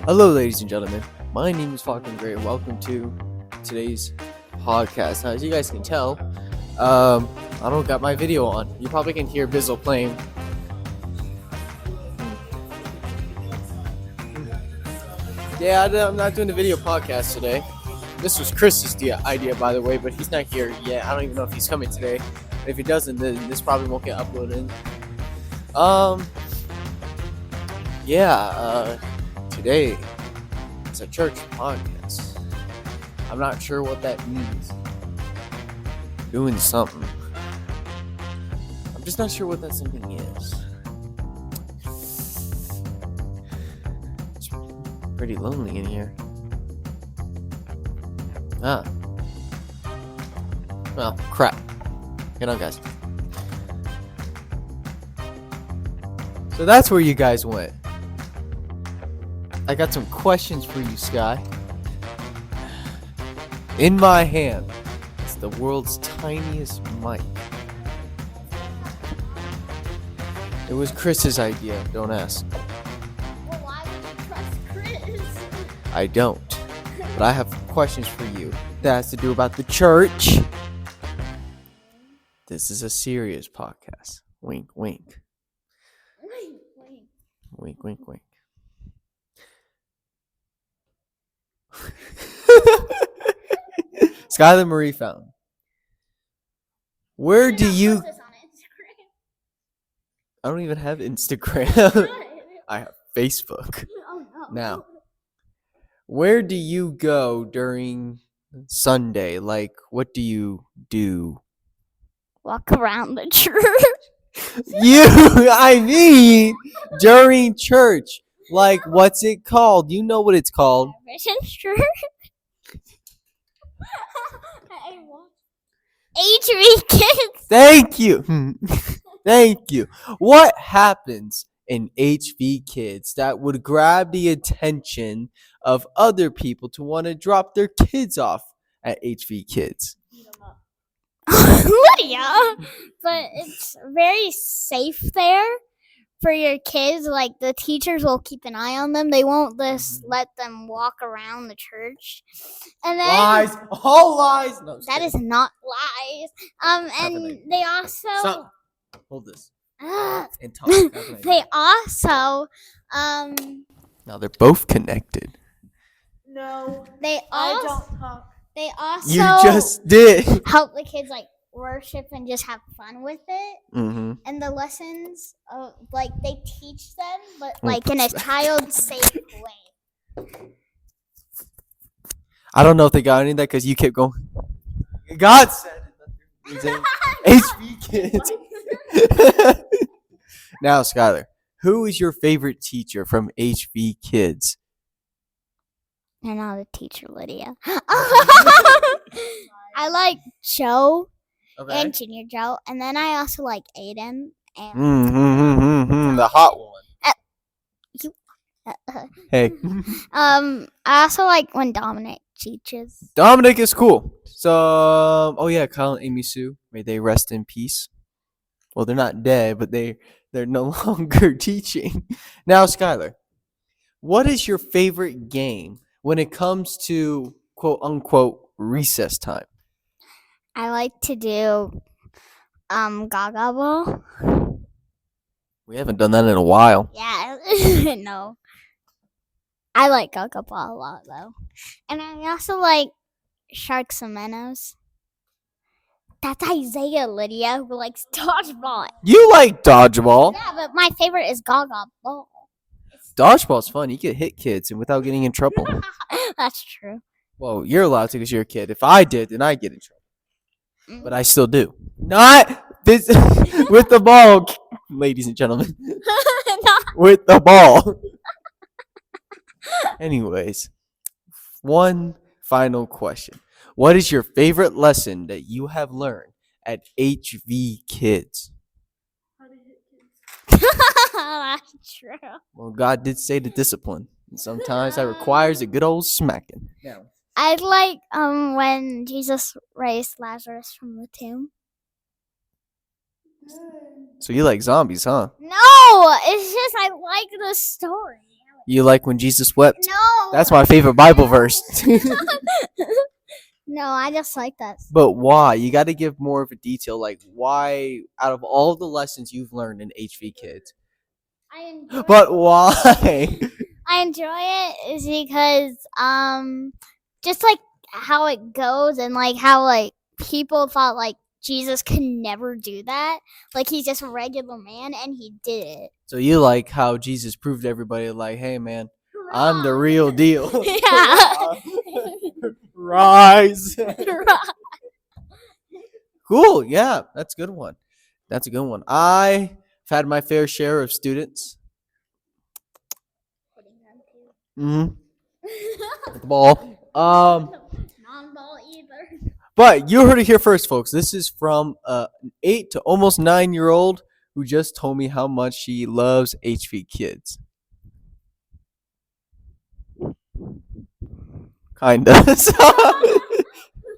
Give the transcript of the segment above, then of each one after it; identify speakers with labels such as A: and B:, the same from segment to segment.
A: Hello, ladies and gentlemen. My name is fucking Gray. Welcome to today's podcast. Now, as you guys can tell, I don't got my video on. You probably can hear Bizzle playing. Yeah, I'm not doing the video podcast today. This was Chris's idea, by the way, but he's not here yet. I don't even know if he's coming today. If he doesn't, then this probably won't get uploaded. Today it's a church podcast. I'm not sure what that means. Doing something. I'm just not sure what that something is. It's pretty lonely in here. Well, crap. Get on, guys. So that's where you guys went. I got some questions for you, Sky. In my hand is the world's tiniest mic. It was Chris's idea, don't ask.
B: Well, why would you trust Chris?
A: I don't. But I have questions for you that has to do about the church. This is a serious podcast. Wink, wink.
B: Wait.
A: Wink, wink, wink. Skylar Marie Fountain. Where do you...
B: Post this on Instagram.
A: I don't even have Instagram. I have Facebook.
B: Oh no.
A: Now, where do you go during Sunday? Like, what do you do?
B: Walk around the church.
A: I mean, during church. Like, what's it called? You know what it's called.
B: Higher Vision Church. HV kids.
A: Thank you. Thank you. What happens in HV Kids that would grab the attention of other people to want to drop their kids off at HV Kids?
B: Lydia. But it's very safe there for your kids. Like, the teachers will keep an eye on them. They won't just let them walk around the church. And then
A: Lies. All lies. No,
B: that is not lies. And they also
A: Stop. Hold this.
B: uh,
A: And talk. That's what I do.
B: they also
A: Now they're both connected.
C: No,
B: they
C: I
B: also
C: don't talk.
B: they also
A: You just did.
B: help the kids like worship and just have fun with it.
A: Mm-hmm.
B: And the lessons, like, they teach them, but
A: Oh,
B: like in a child-safe way.
A: I don't know if they got any of that because you kept going. God said it. HV Kids. Now, Skylar, who is your favorite teacher from HV Kids?
B: I'm not a teacher, Lydia. I like Joe and Junior Joe, and then I also like Aiden and
A: The hot one. Hey.
B: I also like when Dominic teaches.
A: Dominic is cool. So, oh yeah, Kyle and Amy Sue, may they rest in peace. Well, they're not dead, but they're no longer teaching. Now, Skylar, what is your favorite game when it comes to quote unquote recess time?
B: I like to do Gaga Ball.
A: We haven't done that in a while.
B: Yeah, no. I like Gaga Ball a lot though, and I also like Sharks and Minnows. That's Isaiah, Lydia, who likes dodgeball.
A: You like dodgeball.
B: Yeah, but my favorite is Gaga Ball.
A: Dodgeball's fun. You can hit kids and without getting in trouble.
B: That's true.
A: Well, you're allowed to because you're a kid. If I did, then I'd get in trouble. But I still do. Not this with the ball, ladies and gentlemen. With the ball. Anyways, one final question. What is your favorite lesson that you have learned at HV Kids?
C: How to hit kids.
B: That's true.
A: Well, God did say to discipline. And sometimes that requires a good old smacking. Now,
B: I like when Jesus raised Lazarus from the tomb.
A: So you like zombies, huh?
B: No, it's just I like the story. How
A: You like when Jesus wept?
B: No.
A: That's my favorite Bible verse.
B: No, I just like that.
A: But why? You got to give more of a detail. Like, why, out of all the lessons you've learned in HV Kids,
B: I enjoy
A: but why?
B: I enjoy it is because just like how it goes and like how like people thought like Jesus could never do that. Like he's just a regular man and he did it.
A: So you like how Jesus proved to everybody, like, hey, man, I'm the real deal.
B: Yeah.
A: Rise. Cool. Yeah, that's a good one. That's a good one. I've had my fair share of students. Mm-hmm. With the ball.
B: Non-ball either.
A: But you heard it here first, folks. This is from an 8 to almost 9-year-old who just told me how much she loves HV Kids. Kinda.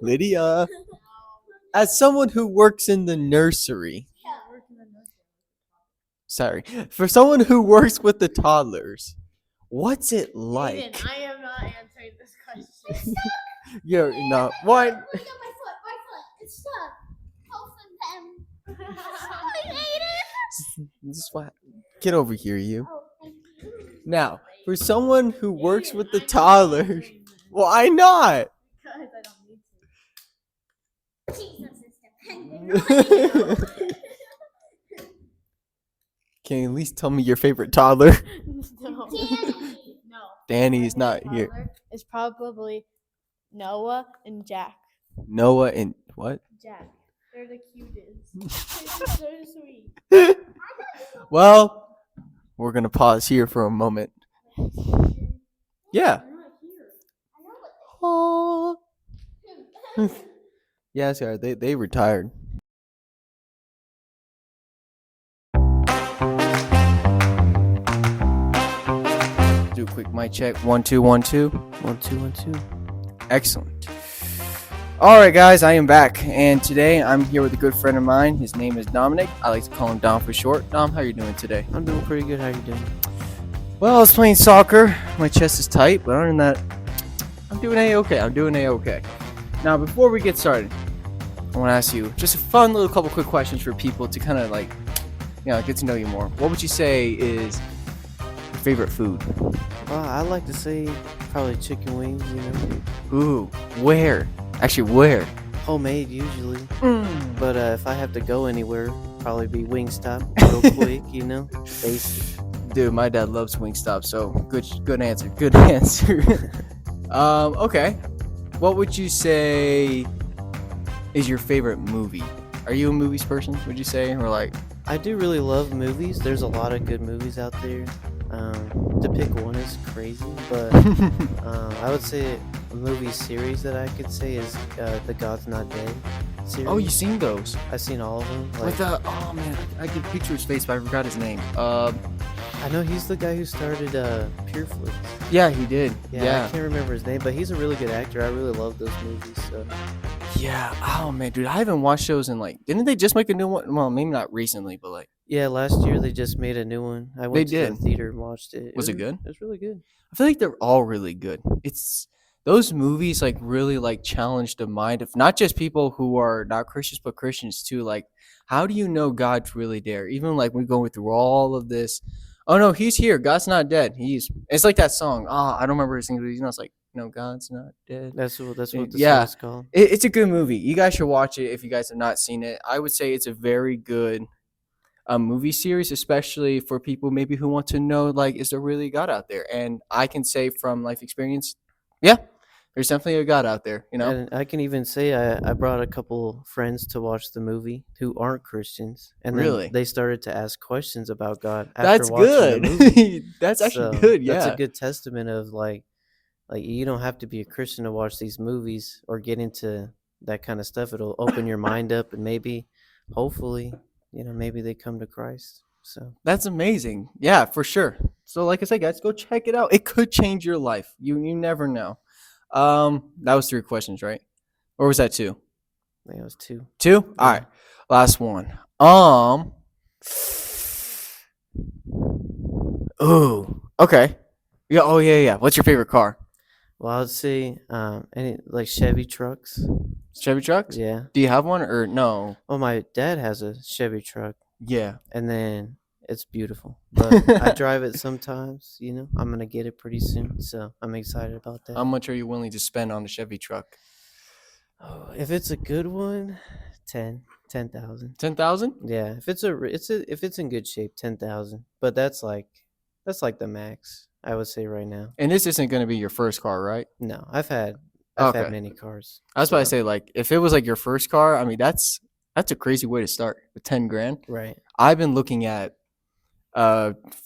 A: Lydia. As someone who works in the nursery. Sorry. For someone who works with the toddlers, what's it like?
C: Aiden, I am not answering this question.
A: You're not. What?
B: My foot. It's stuck. Help them. I hate it.
A: This is what. Get over here, you.
B: Oh, thank you.
A: Now, for someone who works with the toddlers, why not?
C: Because I don't need
B: Jesus is dependent.
A: Can you at least tell me your favorite toddler?
C: to. No. No.
A: Danny
C: My
A: is not
C: favorite
A: here.
C: toddler is probably Noah and Jack.
A: Noah and what?
C: Jack. They're the cutest. They're so sweet.
A: Well, we're gonna pause here for a moment. Yeah.
C: They're not here.
A: Oh. Yeah, sorry. They retired. Do a quick mic check. 1 2 1 2 1 2 1 2. Excellent. All right, guys, I am back, and today I'm here with a good friend of mine. His name is Dominic. I like to call him Dom for short. Dom, how are you doing today?
D: I'm doing pretty good. How you doing?
A: Well, I was playing soccer. My chest is tight, but other than that, I'm doing A-okay. I'm doing A-okay. Now, before we get started, I want to ask you just a fun little couple quick questions for people to kind of like, get to know you more. What would you say is your favorite food?
D: I like to say probably chicken wings.
A: Ooh, where? Actually, where?
D: Homemade usually.
A: Mm.
D: But if I have to go anywhere, probably be Wingstop, real quick. Basic.
A: Dude, my dad loves Wingstop, so good answer. Good answer. Okay. What would you say is your favorite movie? Are you a movies person, would you say? Or like...
D: I do really love movies. There's a lot of good movies out there. To pick one is crazy, but I would say a movie series that I could say is The God's Not Dead series.
A: Oh, you seen those?
D: I've seen all of them.
A: With oh man, I could picture his face, but I forgot his name.
D: I know he's the guy who started Pureflix.
A: Yeah, he did.
D: I
A: Yeah.
D: can't remember his name, but he's a really good actor. I really love those movies. So.
A: Yeah. Oh man, dude, I haven't watched those in like. Didn't they just make a new one? Well, maybe not recently, but like.
D: Yeah, last year they just made a new one. I went to the theater and watched it.
A: Was it good?
D: It was really good.
A: I feel like they're all really good. It's those movies like really like challenge the mind of not just people who are not Christians, but Christians too. Like, how do you know God's really there? Even like we're going through all of this. Oh no, he's here. God's not dead. It's like that song. I don't remember his name. It's like, no, God's not dead.
D: That's what the
A: Yeah.
D: song's called.
A: It's a good movie. You guys should watch it if you guys have not seen it. I would say it's a very good movie series, especially for people maybe who want to know, like, is there really a God out there? And I can say from life experience, yeah, there's definitely a God out there,
D: And I can even say I brought a couple friends to watch the movie who aren't Christians, and then
A: Really?
D: they started to ask questions about God after
A: That's
D: watching
A: good.
D: the movie.
A: That's actually
D: So
A: good. Yeah.
D: that's a good testament of like you don't have to be a Christian to watch these movies or get into that kind of stuff. It'll open your mind up, and maybe, hopefully, maybe they come to Christ. So
A: That's amazing. Yeah, for sure. So like I said, guys, go check it out. It could change your life. You never know. That was 3 questions, right? Or was that 2?
D: I think it was 2.
A: 2? All right. Last one. Ooh. Okay. Yeah. Oh yeah, yeah. What's your favorite car?
D: Well, I would say any like Chevy trucks.
A: Chevy trucks?
D: Yeah.
A: Do you have one or no?
D: Well, my dad has a Chevy truck,
A: Yeah.
D: and then it's beautiful. But I drive it sometimes. I'm gonna get it pretty soon, so I'm excited about
A: How
D: that.
A: much are you willing to spend on a Chevy truck?
D: Oh, if it's a good one, 10,000.
A: 10,000?
D: Yeah, if it's in good shape, 10,000. But that's like the max I would say right now.
A: And this isn't going to be your first car, right?
D: No, I've had
A: Okay.
D: many cars.
A: I was about to
D: So
A: say, like, if it was like your first car, I mean, that's a crazy way to start with 10 grand.
D: right,
A: I've been looking at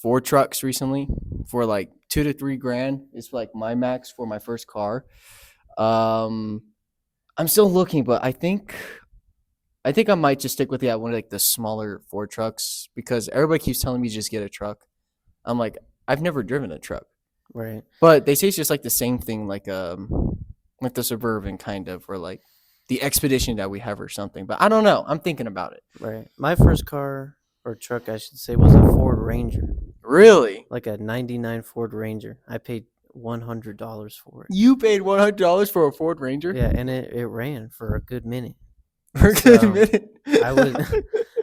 A: Ford trucks recently for like 2 to 3 grand. It's like my max for my first car. Um, I'm still looking, but I think I might just stick with one of like the smaller Ford trucks because everybody keeps telling me just get a truck. I'm like, I've never driven a truck,
D: right,
A: but they say it's just like the same thing, like the Suburban kind of, or like the Expedition that we have or something. But I don't know. I'm thinking about it.
D: right. My first car or truck, I should say, was a Ford Ranger,
A: Really?
D: like a '99 Ford Ranger. I paid $100 for it.
A: You paid $100 for a Ford Ranger?
D: Yeah, and it ran for a good minute.
A: For a good
D: So,
A: minute.
D: I would,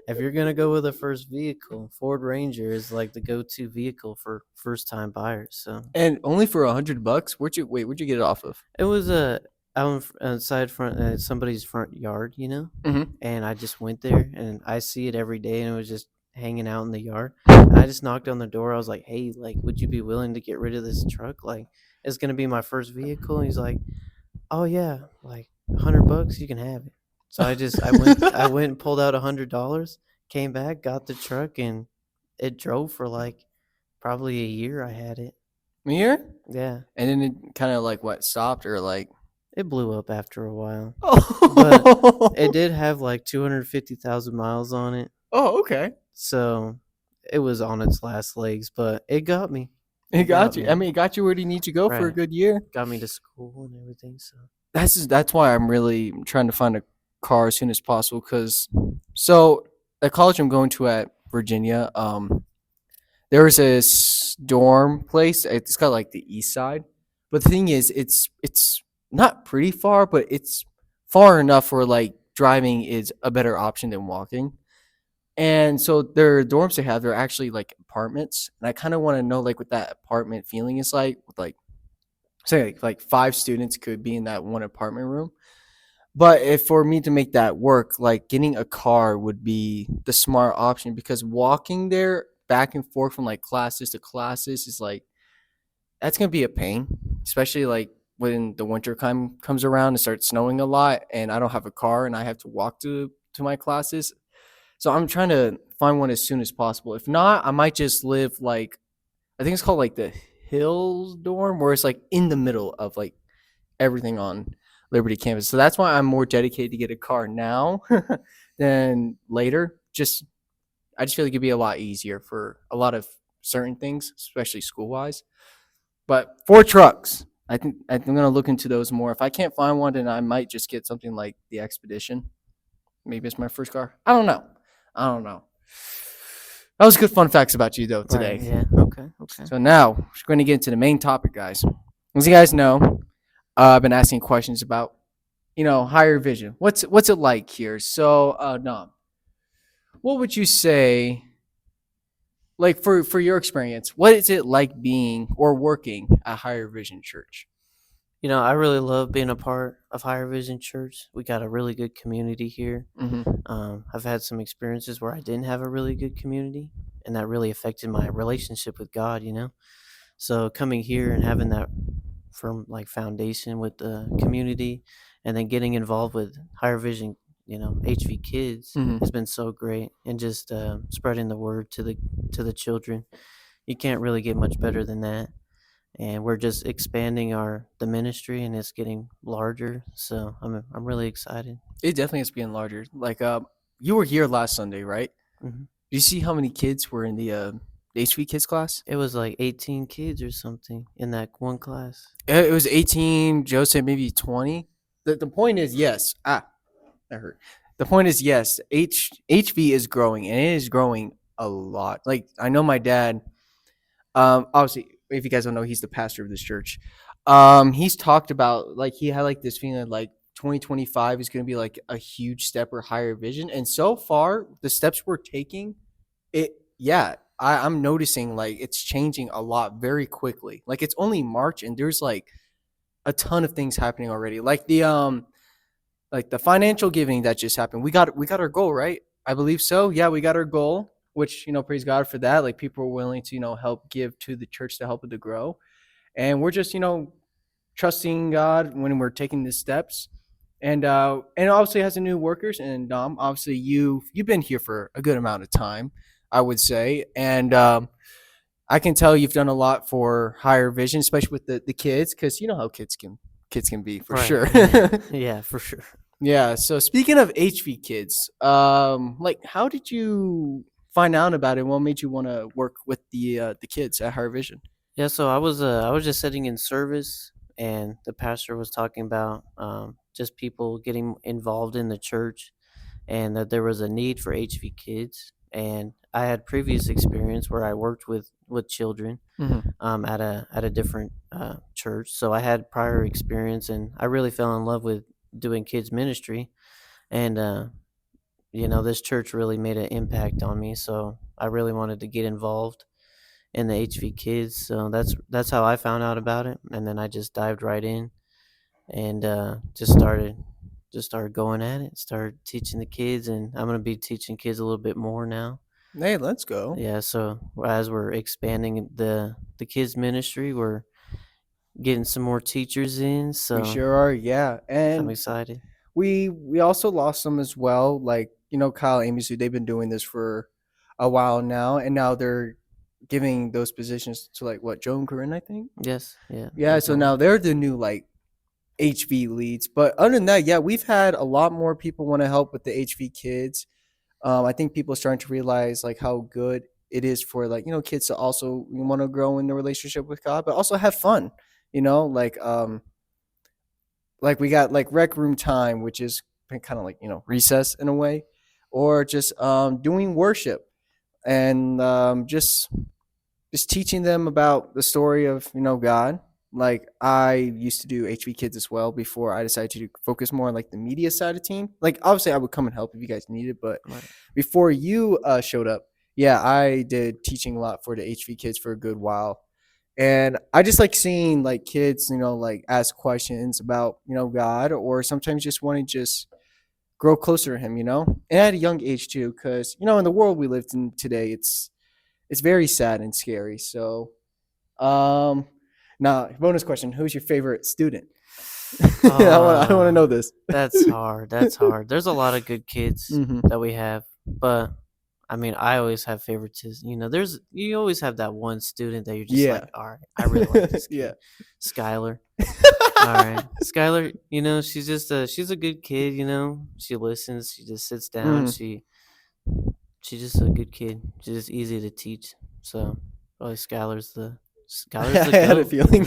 D: if you're gonna go with a first vehicle, Ford Ranger is like the go-to vehicle for first-time buyers. So
A: And only for $100? Where'd you get it off of?
D: it was outside front somebody's front yard,
A: Mm-hmm.
D: and I just went there and I see it every day, and it was just hanging out in the yard. And I just knocked on the door. I was like, "Hey, like, would you be willing to get rid of this truck? Like, it's gonna be my first vehicle." And he's like, "Oh yeah, like $100, you can have it." So I went and pulled out $100, came back, got the truck, and it drove for like probably a year. I had it.
A: Here?
D: Yeah,
A: And then it kind of like what stopped or like.
D: it blew up after a while.
A: Oh,
D: It did have like 250,000 miles on it,
A: oh, okay.
D: so it was on its last legs, but it got me.
A: It got
D: got
A: you.
D: me.
A: I mean, it got you where you need to go for a
D: Right.
A: good year.
D: Got me to school and everything. So
A: That's why I'm really trying to find a car as soon as possible. Cause so the college I'm going to at Virginia, there was this dorm place. It's got like the east side, but the thing is, it's not pretty far, but it's far enough where like driving is a better option than walking. And so their dorms they have, they're actually like apartments, and I kind of want to know like what that apartment feeling is like. With like say like 5 students could be in that one apartment room. But if for me to make that work, like getting a car would be the smart option because walking there back and forth from like classes to classes is like that's gonna be a pain, especially like when the winter time comes around and starts snowing a lot, and I don't have a car and I have to walk to my classes. So I'm trying to find one as soon as possible. If not, I might just live like I think it's called like the Hills dorm, where it's like in the middle of like everything on Liberty campus. So that's why I'm more dedicated to get a car now than later. I just feel like it'd be a lot easier for a lot of certain things, especially school wise. But for trucks, I'm gonna look into those more. If I can't find one, then I might just get something like the Expedition. Maybe it's my first car. I don't know. That was good fun facts about you though today.
D: right, yeah, okay.
A: So now we're going to get into the main topic, guys. As you guys know, I've been asking questions about, higher vision. What's it like here? So, Nom, what would you say, like for your experience, what is it like being or working at Higher Vision Church?
D: I really love being a part of Higher Vision Church. We got a really good community here.
A: Mm-hmm.
D: I've had some experiences where I didn't have a really good community, and that really affected my relationship with God. So coming here and having that firm like foundation with the community, and then getting involved with Higher Vision, HV Kids
A: Mhm.
D: has been so great, and just spreading the word to the children. You can't really get much better than that. And we're just expanding the ministry, and it's getting larger. So I'm really excited.
A: It definitely is getting larger. Like, you were here last Sunday, right?
D: hmm
A: Do you see how many kids were in the HV Kids class?
D: It was like 18 kids or something in that one class.
A: It was 18. Joe said maybe 20. The point is, yes. That hurt. The point is, yes. HV is growing, and it is growing a lot. Like I know my dad. Obviously, if you guys don't know, he's the pastor of this church. He's talked about like he had like this feeling like 2025 is going to be like a huge step or higher vision, and so far the steps we're taking, it yeah, I'm noticing like it's changing a lot very quickly. Like it's only March and there's like a ton of things happening already. Like the financial giving that just happened. We got our goal, right? I believe so. Yeah, we got our goal, which praise God for that. Like people are willing to help give to the church to help it to grow, and we're just trusting God when we're taking the steps. And obviously has the new workers. And obviously you've been here for a good amount of time, I would say, and I can tell you've done a lot for Higher Vision, especially with the kids, because you know how kids can be for
D: Right.
A: sure.
D: Yeah, for sure.
A: Yeah. So speaking of HV kids, like how did you find out about it? What made you want to work with the kids at Higher Vision?
D: Yeah, so I was just sitting in service, and the pastor was talking about just people getting involved in the church, and that there was a need for HV kids. And I had previous experience where I worked with children
A: Mm-hmm.
D: at a different church, so I had prior experience, and I really fell in love with doing kids ministry. And this church really made an impact on me, so I really wanted to get involved in the HV kids. So that's how I found out about it, and then I just dived right in and just started going at it. Started teaching the kids, and I'm gonna be teaching kids a little bit more now.
A: Hey, let's go.
D: Yeah, so as we're expanding the kids ministry, we're getting some more teachers in.
A: We
D: So
A: sure are. Yeah,
D: I'm
A: and
D: excited.
A: we also lost some as well. Like Kyle, Amy Sue, they've been doing this for a while now, and now they're giving those positions to like what Joan Corinne, I think.
D: Yes, yeah,
A: Yeah, so now they're the new like HV leads. But other than that, yeah, we've had a lot more people want to help with the HV kids. I think people are starting to realize like how good it is for like kids to also want to grow in their relationship with God, but also have fun. Like we got like rec room time, which is kind of like recess in a way, or just doing worship and just teaching them about the story of God. Like I used to do HV Kids as well before I decided to focus more on like the media side of team. Like obviously I would come and help if you guys needed, but
D: Right.
A: before you showed up, yeah, I did teaching a lot for the HV Kids for a good while. And I just like seeing like kids, like ask questions about God, or sometimes just want to just grow closer to Him, and at a young age too, because in the world we live in today, it's very sad and scary. So, um, now bonus question: who's your favorite student? I want to know this.
D: That's hard. That's hard. There's a lot of good kids
A: Hmm.
D: that we have, but I mean, I always have favoritism. You always have that one student that you're just
A: Yeah.
D: like, all right, I really like this kid.
A: Yeah.
D: Skylar. All right, Skylar. She's a good kid. She listens. She just sits down.
A: Mhm.
D: She's just a good kid. She's just easy to teach. So probably Skylar's
A: I
D: the
A: had a
D: goat.
A: feeling.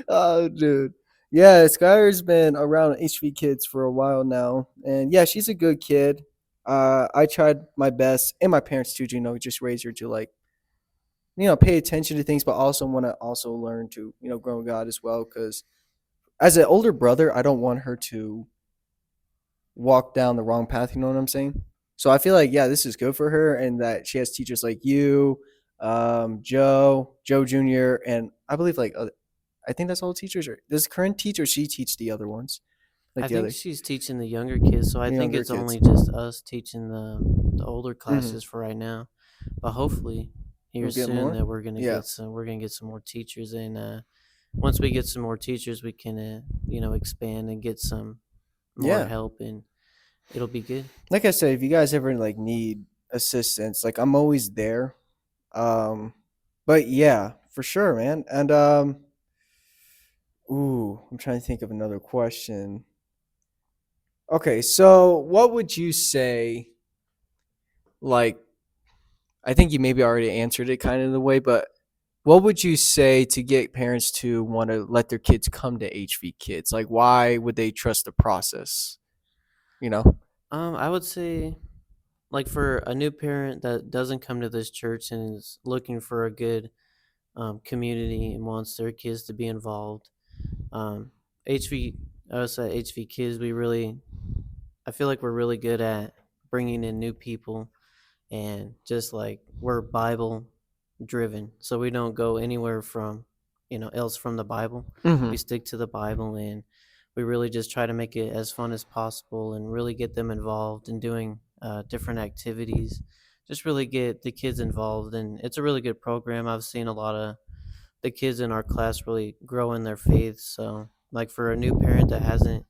A: Oh, dude. Yeah, Skylar's been around HV Kids for a while now, and yeah, she's a good kid. I tried my best, and my parents too. Just raise her to like pay attention to things, but also want to also learn to grow in God as well. Because as an older brother, I don't want her to walk down the wrong path. You know what I'm saying? So I feel like yeah, this is good for her, and that she has teachers like you, Joe Junior, and I believe like I think that's all the teachers are. Does current teacher she teach the other ones, like
D: I
A: the
D: think
A: other
D: she's teaching the younger kids, so I
A: the
D: think
A: younger
D: it's
A: kids?
D: only just us teaching the older
A: Mhm.
D: classes for right now. But hopefully here
A: We'll get
D: soon
A: more.
D: that we're gonna
A: Yeah.
D: get some more teachers, and once we get some more teachers, we can expand and get some more
A: Yeah.
D: help, and it'll be good.
A: Like I said, if you guys ever like need assistance, like I'm always there. Um, but yeah, for sure, man. And ooh, I'm trying to think of another question. Okay, so what would you say? Like, I think you maybe already answered it kind of in the way, but what would you say to get parents to want to let their kids come to HV Kids? Like, why would they trust the process? You know?
D: I would say, like, for a new parent that doesn't come to this church and is looking for a good community and wants their kids to be involved. Um, HV, us at HV Kids, I feel like we're really good at bringing in new people, and just like we're Bible driven, so we don't go anywhere from else from the Bible.
A: Mm-hmm.
D: We stick to the Bible, and we really just try to make it as fun as possible and really get them involved in doing different activities. Just really get the kids involved, and it's a really good program. I've seen a lot of the kids in our class really grow in their faith. So, like for a new parent that hasn't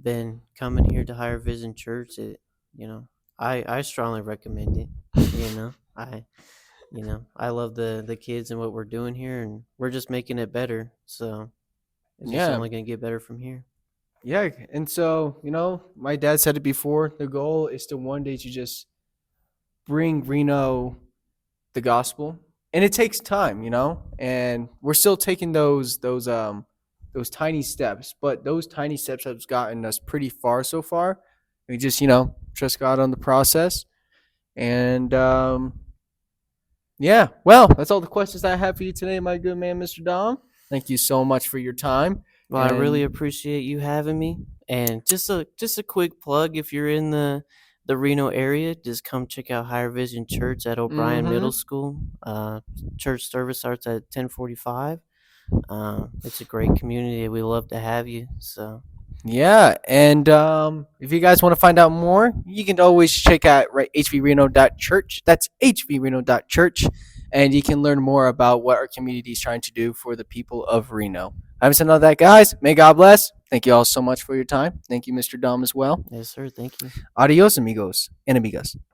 D: been coming here to Higher Vision Church, you know, I strongly recommend it. You know, I love the kids and what we're doing here, and we're just making it better. So it's just
A: Yeah.
D: only gonna get better from here.
A: Yeah. And so, my dad said it before. The goal is to one day to just bring Reno the gospel, and it takes time, and we're still taking those tiny steps, but those tiny steps have gotten us pretty far so far. We just trust God on the process, and yeah. Well, that's all the questions I have for you today, my good man, Mr. Dom. Thank you so much for your time.
D: Well, I really
A: And-
D: appreciate you having me. And just a quick plug, if you're in the Reno area, just come check out Higher Vision Church at O'Brien Middle School. Church service starts at 10:45. It's a great community. We love to have you. So
A: Yeah, and if you guys want to find out more, you can always check out hvreno.church. That's hvreno.church, and you can learn more about what our community is trying to do for the people of Reno. Having said all that, guys, may God bless. Thank you all so much for your time. Thank you, Mr. Dom, as well.
D: yes, sir. Thank you.
A: Adios, amigos and amigas.